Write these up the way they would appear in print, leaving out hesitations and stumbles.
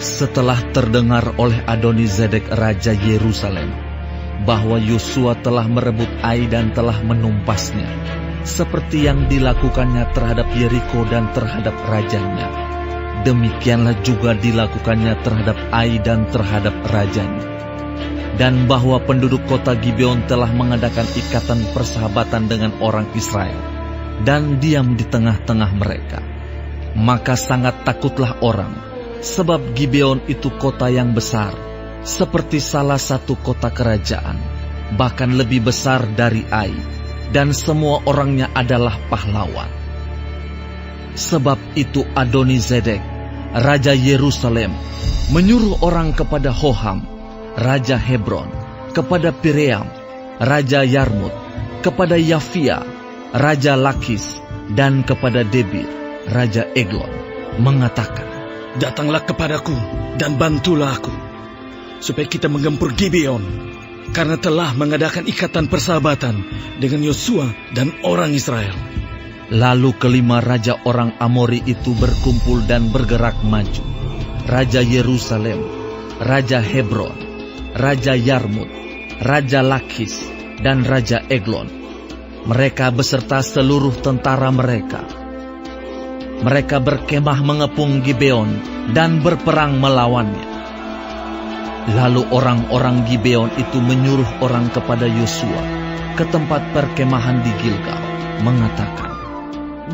Setelah terdengar oleh Adoni-Zedek Raja Yerusalem bahwa Yosua telah merebut Ai dan telah menumpasnya, seperti yang dilakukannya terhadap Yeriko dan terhadap rajanya, demikianlah juga dilakukannya terhadap Ai dan terhadap rajanya. Dan bahwa penduduk kota Gibeon telah mengadakan ikatan persahabatan dengan orang Israel dan diam di tengah-tengah mereka. Maka sangat takutlah orang, sebab Gibeon itu kota yang besar, seperti salah satu kota kerajaan, bahkan lebih besar dari Ai, dan semua orangnya adalah pahlawan. Sebab itu Adoni-Zedek, Raja Yerusalem, menyuruh orang kepada Hoham, Raja Hebron, kepada Piream, Raja Yarmut, kepada Yafia, Raja Lakis, dan kepada Debir, Raja Eglon, mengatakan, "Datanglah kepadaku dan bantulah aku, supaya kita menggempur Gibeon, karena telah mengadakan ikatan persahabatan dengan Yosua dan orang Israel." Lalu kelima raja orang Amori itu berkumpul dan bergerak maju. Raja Yerusalem, Raja Hebron, Raja Yarmut, Raja Lakis, dan Raja Eglon. Mereka beserta seluruh tentara mereka. Mereka berkemah mengepung Gibeon dan berperang melawannya. Lalu orang-orang Gibeon itu menyuruh orang kepada Yosua ke tempat perkemahan di Gilgal, mengatakan,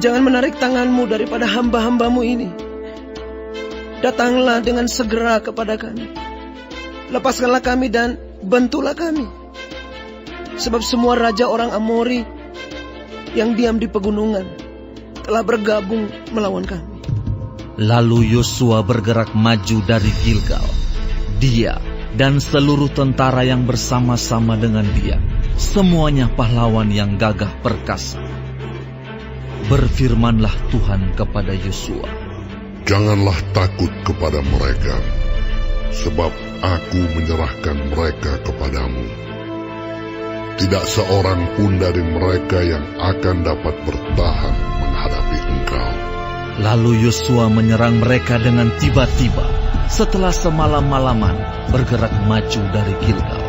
"Jangan menarik tanganmu daripada hamba-hambamu ini. Datanglah dengan segera kepada kami. Lepaskanlah kami dan bantulah kami. Sebab semua raja orang Amori yang diam di pegunungan telah bergabung melawan kami." Lalu Yosua bergerak maju dari Gilgal. Dia dan seluruh tentara yang bersama-sama dengan dia, semuanya pahlawan yang gagah perkasa. Berfirmanlah Tuhan kepada Yosua, "Janganlah takut kepada mereka, sebab aku menyerahkan mereka kepadamu. Tidak seorang pun dari mereka yang akan dapat bertahan menghadapi engkau." Lalu Yosua menyerang mereka dengan tiba-tiba, setelah semalam-malaman bergerak maju dari Gilgal.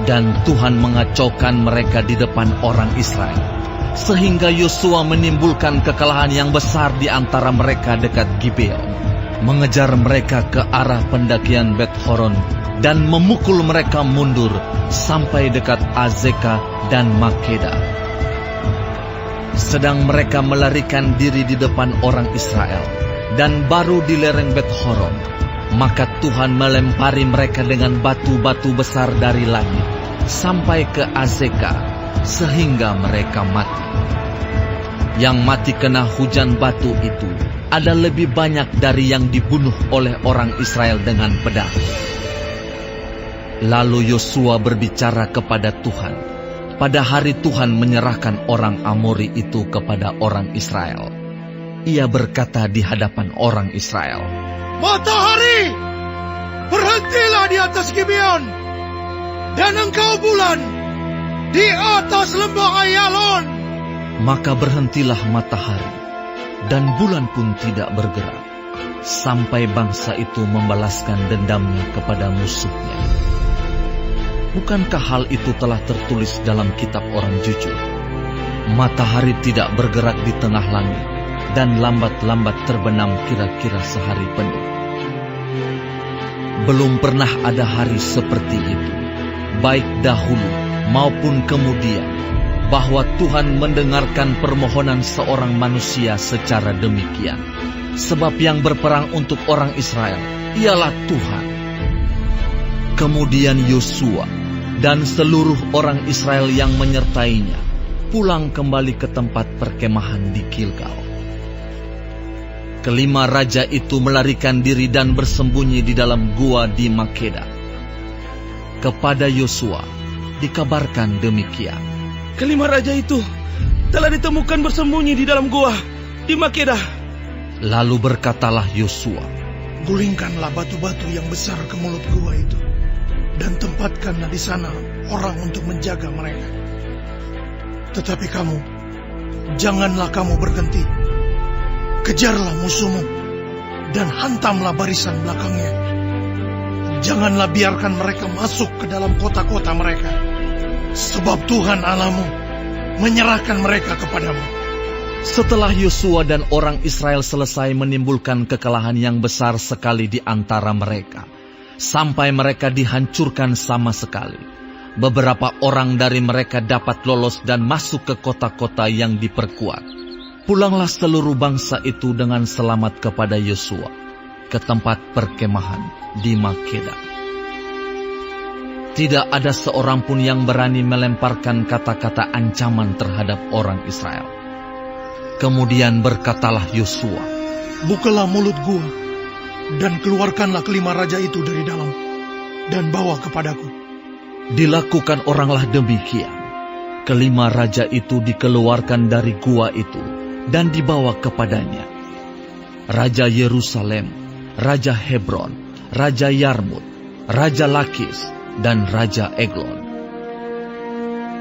Dan Tuhan mengacaukan mereka di depan orang Israel, sehingga Yosua menimbulkan kekalahan yang besar di antara mereka dekat Gibeon, mengejar mereka ke arah pendakian Bet-Horon dan memukul mereka mundur sampai dekat Azeka dan Makeda. Sedang mereka melarikan diri di depan orang Israel dan baru di lereng Bet-Horon, maka Tuhan melempari mereka dengan batu-batu besar dari langit sampai ke Azeka, sehingga mereka mati. Yang mati kena hujan batu itu ada lebih banyak dari yang dibunuh oleh orang Israel dengan pedang. Lalu Yosua berbicara kepada Tuhan pada hari Tuhan menyerahkan orang Amori itu kepada orang Israel. Ia berkata di hadapan orang Israel, "Matahari, berhentilah di atas Gibeon, dan engkau bulan di atas lembah Ayalon." Maka berhentilah matahari, dan bulan pun tidak bergerak, sampai bangsa itu membalaskan dendamnya kepada musuhnya. Bukankah hal itu telah tertulis dalam kitab orang jujur? Matahari tidak bergerak di tengah langit, dan lambat-lambat terbenam kira-kira sehari penuh. Belum pernah ada hari seperti itu, baik dahulu maupun kemudian, bahwa Tuhan mendengarkan permohonan seorang manusia secara demikian. Sebab yang berperang untuk orang Israel ialah Tuhan. Kemudian Yosua dan seluruh orang Israel yang menyertainya pulang kembali ke tempat perkemahan di Gilgal. Kelima raja itu melarikan diri dan bersembunyi di dalam gua di Makeda. Kepada Yosua dikabarkan demikian, Kelima raja itu telah ditemukan bersembunyi di dalam gua di Makeda. Lalu berkatalah Yosua, "Gulingkanlah batu-batu yang besar ke mulut gua itu, dan tempatkanlah di sana orang untuk menjaga mereka. Tetapi kamu, janganlah kamu berhenti. Kejarlah musuhmu, dan hantamlah barisan belakangnya. Janganlah biarkan mereka masuk ke dalam kota-kota mereka, sebab Tuhan Allahmu menyerahkan mereka kepadamu. Setelah Yosua dan orang Israel selesai menimbulkan kekalahan yang besar sekali di antara mereka, sampai mereka dihancurkan sama sekali, beberapa orang dari mereka dapat lolos dan masuk ke kota-kota yang diperkuat. Pulanglah seluruh bangsa itu dengan selamat kepada Yosua ke tempat perkemahan di Makeda. Tidak ada seorang pun yang berani melemparkan kata-kata ancaman terhadap orang Israel. Kemudian berkatalah Yosua, "Bukalah mulut gua dan keluarkanlah kelima raja itu dari dalam dan bawa kepadaku." Dilakukan oranglah demikian. Kelima raja itu dikeluarkan dari gua itu dan dibawa kepadanya. Raja Yerusalem, Raja Hebron, Raja Yarmut, Raja Lakis, dan Raja Eglon.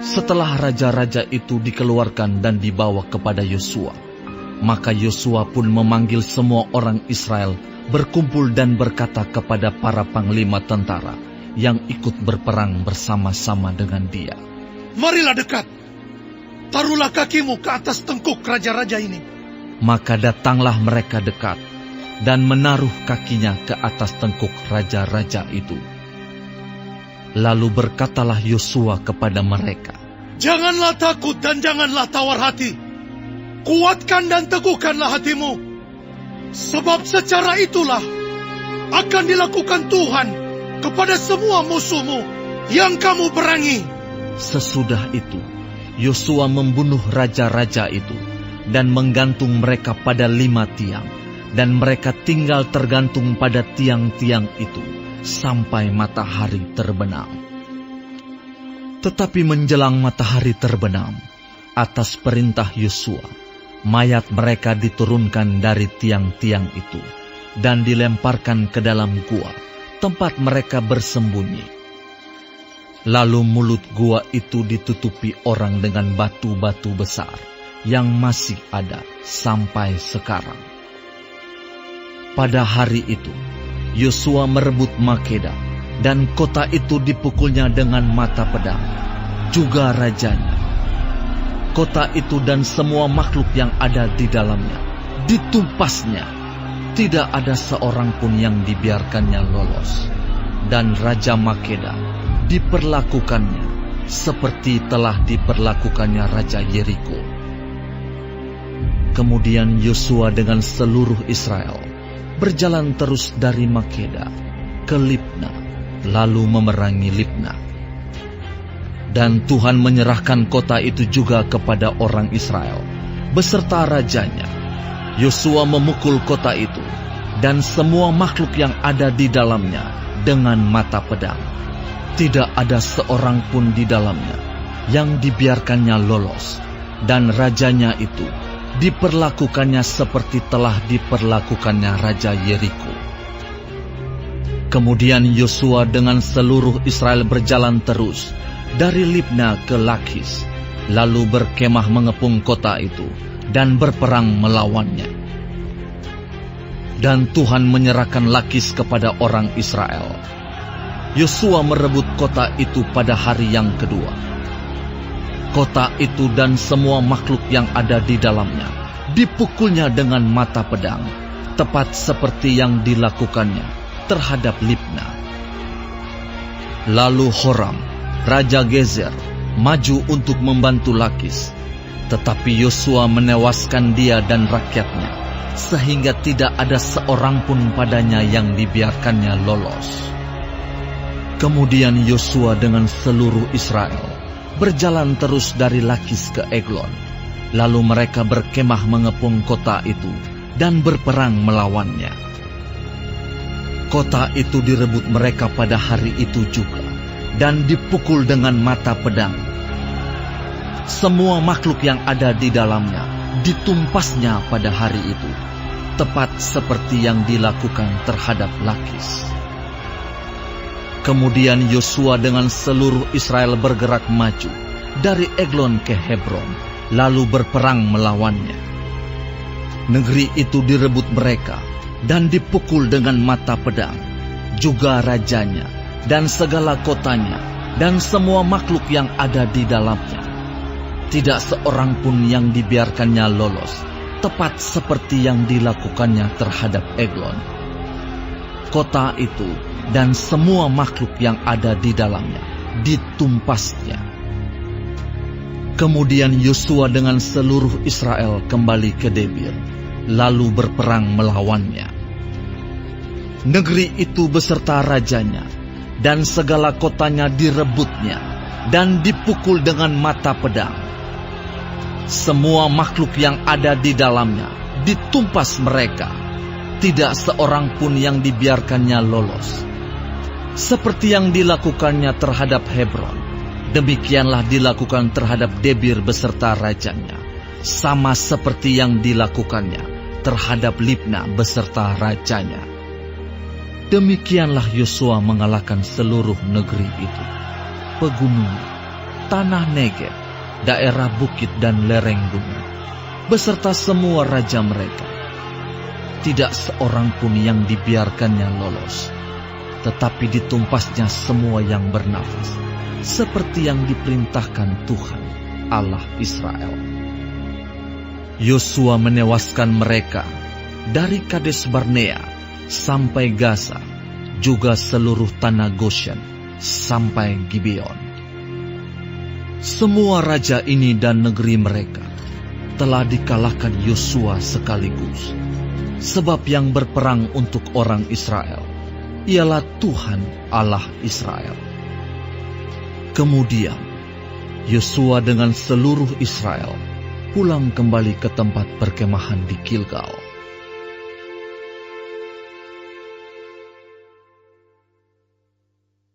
Setelah raja-raja itu dikeluarkan dan dibawa kepada Yosua, maka Yosua pun memanggil semua orang Israel berkumpul dan berkata kepada para panglima tentara yang ikut berperang bersama-sama dengan dia, "Marilah dekat, taruhlah kakimu ke atas tengkuk raja-raja ini." Maka datanglah mereka dekat dan menaruh kakinya ke atas tengkuk raja-raja itu. Lalu berkatalah Yosua kepada mereka, "Janganlah takut dan janganlah tawar hati. Kuatkan dan teguhkanlah hatimu. Sebab secara itulah akan dilakukan Tuhan kepada semua musuhmu yang kamu perangi." Sesudah itu, Yosua membunuh raja-raja itu dan menggantung mereka pada 5 tiang, dan mereka tinggal tergantung pada tiang-tiang itu sampai matahari terbenam. Tetapi menjelang matahari terbenam, atas perintah Yosua, mayat mereka diturunkan dari tiang-tiang itu dan dilemparkan ke dalam gua, tempat mereka bersembunyi. Lalu mulut gua itu ditutupi orang dengan batu-batu besar yang masih ada sampai sekarang. Pada hari itu, Yosua merebut Makeda, dan kota itu dipukulnya dengan mata pedang, juga rajanya. Kota itu dan semua makhluk yang ada di dalamnya ditumpasnya. Tidak ada seorang pun yang dibiarkannya lolos. Dan Raja Makeda diperlakukannya seperti telah diperlakukannya Raja Yeriko. Kemudian Yosua dengan seluruh Israel berjalan terus dari Makeda ke Libna, lalu memerangi Libna. Dan Tuhan menyerahkan kota itu juga kepada orang Israel beserta rajanya. Yosua memukul kota itu dan semua makhluk yang ada di dalamnya dengan mata pedang. Tidak ada seorang pun di dalamnya yang dibiarkannya lolos, dan rajanya itu diperlakukannya seperti telah diperlakukannya Raja Yeriko. Kemudian Yosua dengan seluruh Israel berjalan terus dari Libna ke Lakis, lalu berkemah mengepung kota itu dan berperang melawannya. Dan Tuhan menyerahkan Lakis kepada orang Israel. Yosua merebut kota itu pada hari yang kedua. Kota itu dan semua makhluk yang ada di dalamnya dipukulnya dengan mata pedang, tepat seperti yang dilakukannya terhadap Libna. Lalu Horam, Raja Gezer, maju untuk membantu Lakis, tetapi Yosua menewaskan dia dan rakyatnya, sehingga tidak ada seorang pun padanya yang dibiarkannya lolos. Kemudian Yosua dengan seluruh Israel berjalan terus dari Lakis ke Eglon, lalu mereka berkemah mengepung kota itu dan berperang melawannya. Kota itu direbut mereka pada hari itu juga, dan dipukul dengan mata pedang. Semua makhluk yang ada di dalamnya ditumpasnya pada hari itu, tepat seperti yang dilakukan terhadap Lakis. Kemudian Yosua dengan seluruh Israel bergerak maju dari Eglon ke Hebron, lalu berperang melawannya. Negeri itu direbut mereka dan dipukul dengan mata pedang, juga rajanya dan segala kotanya dan semua makhluk yang ada di dalamnya. Tidak seorang pun yang dibiarkannya lolos, tepat seperti yang dilakukannya terhadap Eglon. Kota itu dan semua makhluk yang ada di dalamnya ditumpasnya. Kemudian Yosua dengan seluruh Israel kembali ke Debir, lalu berperang melawannya. Negeri itu beserta rajanya dan segala kotanya direbutnya dan dipukul dengan mata pedang. Semua makhluk yang ada di dalamnya ditumpas mereka, tidak seorang pun yang dibiarkannya lolos. Seperti yang dilakukannya terhadap Hebron, demikianlah dilakukan terhadap Debir beserta rajanya, sama seperti yang dilakukannya terhadap Libna beserta rajanya. Demikianlah Yosua mengalahkan seluruh negeri itu, pegunungan, tanah Negeb, daerah bukit dan lereng gunung, beserta semua raja mereka. Tidak seorang pun yang dibiarkannya lolos, tetapi ditumpasnya semua yang bernafas, seperti yang diperintahkan Tuhan, Allah Israel. Yosua menewaskan mereka dari Kades Barnea sampai Gaza, juga seluruh tanah Goshen sampai Gibeon. Semua raja ini dan negeri mereka telah dikalahkan Yosua sekaligus, sebab yang berperang untuk orang Israel ialah Tuhan Allah Israel. Kemudian Yosua dengan seluruh Israel pulang kembali ke tempat perkemahan di Gilgal.